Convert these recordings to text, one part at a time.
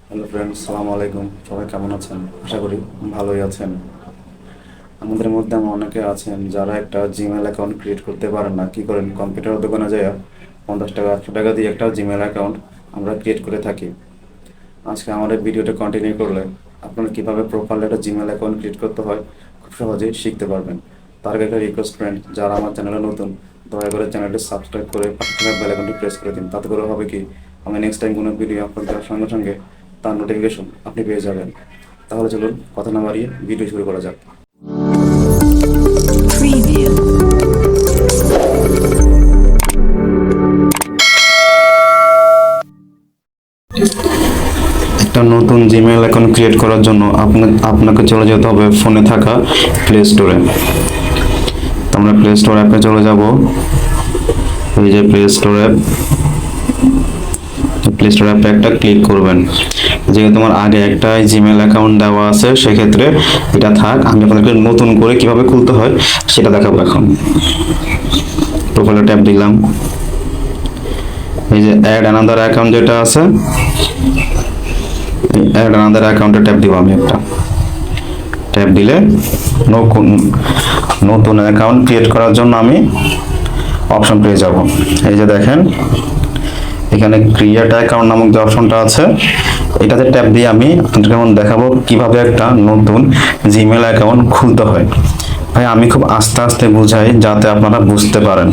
Hello friends, সালামু আলাইকুম। সবাই কেমন আছেন? আশা করি ভালোই আছেন। আমাদের মধ্যে অনেকে আছেন যারা একটা জিমেল অ্যাকাউন্ট ক্রিয়েট করতে পারেন না। কি করেন? কম্পিউটার দোকানে যায় 50 টাকা 100 টাকা দিয়ে একটা জিমেল অ্যাকাউন্ট আমরা ক্রিয়েট করে থাকি। আজকে আমাদের ভিডিওটা কন্টিনিউ করলে আপনারা কীভাবে প্রপারলি একটা জিমেল অ্যাকাউন্ট ক্রিয়েট করতে হয় খুব সহজেই শিখতে পারবেন। তার আগে একটা রিকোয়েস্ট ফ্রেন্ড, যারা আমার চ্যানেলে নতুন, দয়া করে চ্যানেলটি সাবস্ক্রাইব করে পাশে বেল আইকনটি প্রেস করে দিন। তাতে করে হবে কি, আমি নেক্সট টাইম কোনো ভিডিও আপলোড করার সঙ্গে সঙ্গে তার নোটিফিকেশন আপনি পেয়ে যাবেন। তাহলে চলুন কথা না বাড়িয়ে ভিডিও শুরু করা যাক। Preview. একটা নতুন জিমেল অ্যাকাউন্ট ক্রিয়েট করার জন্য আপনাকে চলে যেতে হবে ফোনে থাকা প্লে স্টোরে। তো আমরা প্লে স্টোর অ্যাপে চলে যাব। এই যে play store app, play store অ্যাপে একটা ক্লিক করবেন। যেহেতু তোমার আগে একটা জিমেল অ্যাকাউন্ট দেওয়া আছে, সেক্ষেত্রে এটা থাক। আমি আপনাদেরকে নতুন করে কিভাবে খুলতে হয় সেটা দেখাবো এখন। প্রোফাইলে ট্যাপ দিলাম। এই যে অ্যাড অ্যানাদার অ্যাকাউন্ট যেটা আছে, অ্যাড অ্যানাদার অ্যাকাউন্টে ট্যাপ দিব। আমি একটা ট্যাপ দিলে নতুন অ্যাকাউন্ট ক্রিয়েট করার জন্য আমি অপশন পেয়ে যাব। এই যে দেখেন, এখানে ক্রিয়েট অ্যাকাউন্ট নামক যে অপশনটা আছে, এটাতে ট্যাপ দিয়ে আমি আপনাদেরকে এখন দেখাবো কিভাবে একটা নতুন জিমেল অ্যাকাউন্ট খুলতে হয়। ভাই, আমি খুব আস্তে আস্তে বুঝাই যাতে আপনারা বুঝতে পারেন।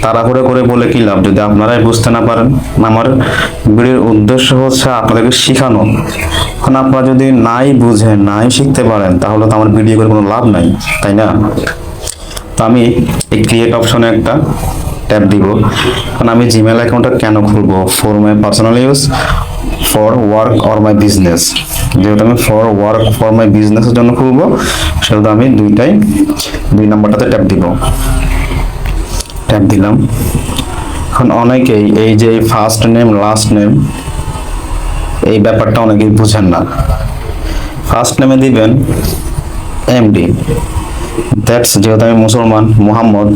তাড়াহুড়ো করে বলে কি লাভ যদি আপনারাই বুঝতে না পারেন। আমার ভিডিওর উদ্দেশ্য হচ্ছে আপনাদেরকে শেখানো। এখন আপনারা যদি নাই বুঝেন, নাই শিখতে পারেন, তাহলে তো আমার ভিডিও করে কোনো লাভ নাই, তাই না? তো আমি এই ক্রিয়েট অপশনে একটা ট্যাপ দিব। কারণ আমি জিমেল অ্যাকাউন্টটা কেন খুলবো? For my personal use, for work or my business. যেহেতু আমি ফর ওয়ার্ক ফর মাই বিজনেসের জন্য খুলবো, সেহেতু আমি দুই নাম্বারটাতে ট্যাপ দিব। ট্যাপ দিলাম। এখন অনেকেই এই যে ফার্স্ট নেম লাস্ট নেম, এই ব্যাপারটা অনেকেই বুঝেন না। ফার্স্ট নেমে দিবেন এমডি, দ্যাটস, যেহেতু আমি মুসলমান, মুহাম্মদ,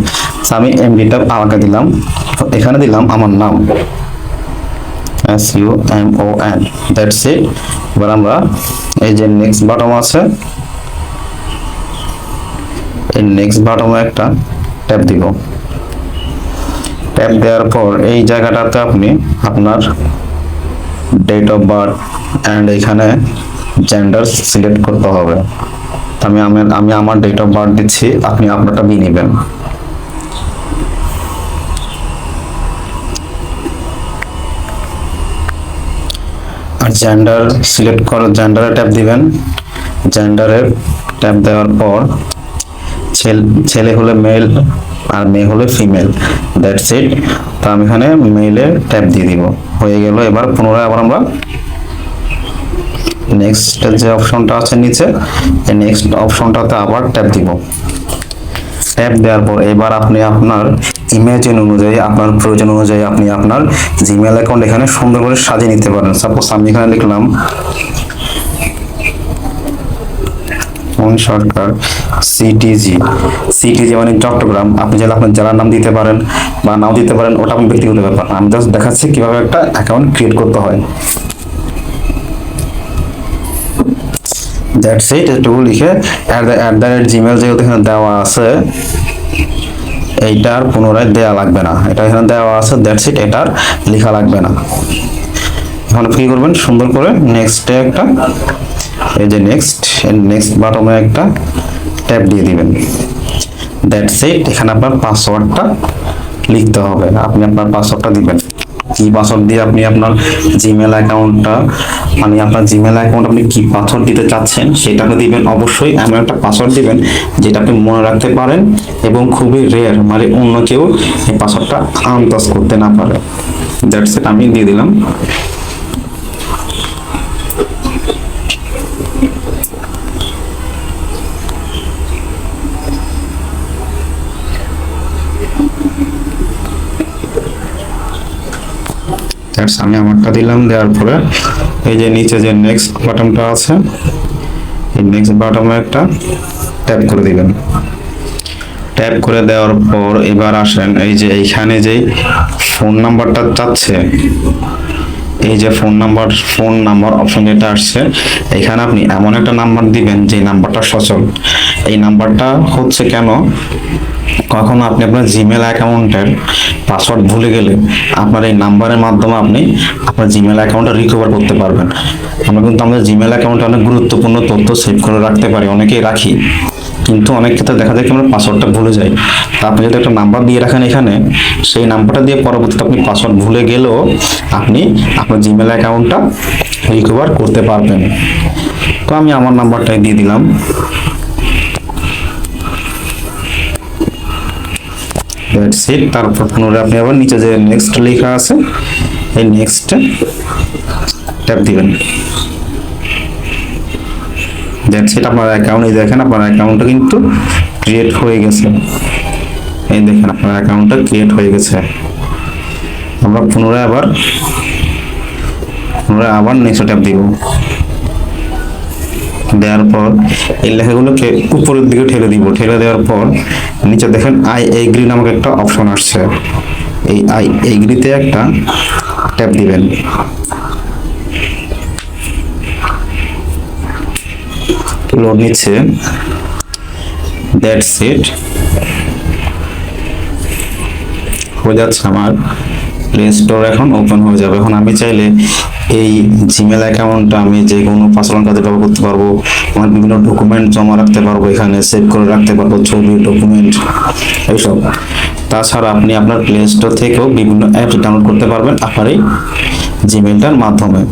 আমি এমডিটা আমাকে দিলাম। এখানে দিলাম আমার নাম, SUMON, দ্যাটস ইট। এবার আমরা এই যে নেক্সট বাটন আছে, এই নেক্সট বাটনে একটা ট্যাপ দিব। ট্যাপ দেওয়ার পর এই জায়গাটাতে আপনি আপনার ডেট অফ বার্থ অ্যান্ড এখানে জেন্ডার সিলেক্ট করতে হবে। আমি আমার ডেট অফ বার্থ দিচ্ছি, আপনি আপনারটা দিয়ে নেবেন। আর জেন্ডার সিলেক্ট করো, জেন্ডারে ট্যাপ দিবেন। জেন্ডারের ট্যাপ দেওয়ার পর ছেলে হলে মেল আর মেয়ে হলে ফিমেল, দ্যাটস ইট। তো আমি এখানে মেলে ট্যাপ দিয়ে দিব, হয়ে গেল। এবার পুনরায় আবার আমরা নেক্সট যে অপশনটা আছে নিচে, এই নেক্সট অপশনটাতে আবার ট্যাপ দিব। ট্যাপ দেওয়ার পর এবার আপনি আপনার ইমেজিন অনুযায়ী, আপনার প্রয়োজন অনুযায়ী আপনি আপনার জিমেল অ্যাকাউন্ট এখানে সুন্দর করে সাজিয়ে নিতে পারেন। সাপোজ আমি এখানে লিখলাম সরকার সিটিজি। সিটিজি মানে চট্টগ্রাম। আপনি চাইলে আপনার জেলার নাম দিতে পারেন বা নাও দিতে পারেন, ওটা আপনার ব্যক্তিগত ব্যাপার। আমি জাস্ট দেখাচ্ছি কিভাবে একটা অ্যাকাউন্ট ক্রিয়েট করতে হয়। That's it. এটুকু লিখে @gmail যেহেতু এখানে দেওয়া আছে, এইটার পুনরায় দেওয়া লাগবে না। এটা এখানে দেওয়া আছে, দ্যাটস ইট, এটার লেখা লাগবে না। এখন কি করবেন? সুন্দর করে নেক্সটে একটা, এই যে নেক্সট বাটনে একটা ট্যাপ দিয়ে দিবেন। That's it. এখানে আপনার পাসওয়ার্ডটা লিখতে হবে। আপনি আপনার পাসওয়ার্ডটা দিবেন। কি পাসওয়ার্ড দিয়ে আপনি আপনার জিমেল অ্যাকাউন্টটা, মানে আপনার জিমেল অ্যাকাউন্ট আপনি কি পাসওয়ার্ড দিতে চাচ্ছেন সেটাকে দিবেন। অবশ্যই এমন একটা পাসওয়ার্ড দিবেন যেটা আপনি মনে রাখতে পারেন এবং খুবই রেয়ার, মানে অন্য কেউ এই পাসওয়ার্ডটা আন্দাজ করতে না পারে। দ্যাটস ইট, আমি দিয়ে দিলাম। আমি আমারটা দিলাম। দেওয়ার পরে এই যে নিচে যে নেক্সট বাটনটা আছে, এই নেক্সট বাটনে একটা ট্যাপ করে দিবেন। ট্যাপ করে দেওয়ার পর এবার আসেন, এই যে এইখানে যে ফোন নাম্বারটা চাচ্ছে, এই যে ফোন নাম্বার অপশন যেটা আসছে, এখানে আপনি এমন একটা নাম্বার দিবেন যে নাম্বারটা সচল। এই নাম্বারটা হচ্ছে কেন, কখনো আপনি আপনার জিমেল অ্যাকাউন্টের পাসওয়ার্ড ভুলে গেলে আপনার এই নাম্বারের মাধ্যমে আপনি আপনার জিমেল অ্যাকাউন্টটা রিকভার করতে পারবেন। আমরা কিন্তু আমাদের জিমেল অ্যাকাউন্টে অনেক গুরুত্বপূর্ণ তথ্য সেভ করে রাখতে পারি, অনেকেই রাখি, কিন্তু অনেক ক্ষেত্রে দেখা যায় কি আমরা পাসওয়ার্ডটা ভুলে যাই। তা আপনি যদি একটা নাম্বার দিয়ে রাখেন এখানে, সেই নাম্বারটা দিয়ে পরবর্তীতে আপনি পাসওয়ার্ড ভুলে গেলেও আপনি আপনার জিমেল অ্যাকাউন্টটা রিকভার করতে পারবেন। তো আমি আমার নাম্বারটাই দিয়ে দিলাম। That's it. তারপর পুনরায় আপনি আবার নিচে যে নেক্সট লেখা আছে, এই নেক্সটে ট্যাপ দিবেন। That's it. আপনার অ্যাকাউন্ট, এই দেখেন আপনার অ্যাকাউন্টটা কিন্তু ক্রিয়েট হয়ে গেছে। এই দেখেন আপনার অ্যাকাউন্টটা ক্রিয়েট হয়ে গেছে। আমরা পুনরায় আবার নেক্সট ট্যাপ দিব। দেওয়ার পর এই লেখাগুলোকে উপরের দিকে ঠেলে দিব। ঠেলে দেওয়ার পর নিচে দেখেন আই এগ্রি নামক একটা অপশন আসছে, এই আই এগ্রিতে একটা ট্যাপ দিবেন। লোড নিচ্ছে। দ্যাটস ইট, হয়ে যাচ্ছে। আমার প্লে স্টোর এখন ওপেন হয়ে যাবে। এখন আমি চাইলে এই জিমেল অ্যাকাউন্টটা আমি যে কোনো পার্সোনাল কাজে ব্যবহার করতে পারবো, আমার বিভিন্ন ডকুমেন্ট জমা রাখতে পারবো, এখানে সেভ করে রাখতে পারবো, ছবি, ডকুমেন্ট, এইসব। তাছাড়া আপনি আপনার প্লে স্টোর থেকেও বিভিন্ন অ্যাপস ডাউনলোড করতে পারবেন আপনার এই জিমেলটার মাধ্যমে।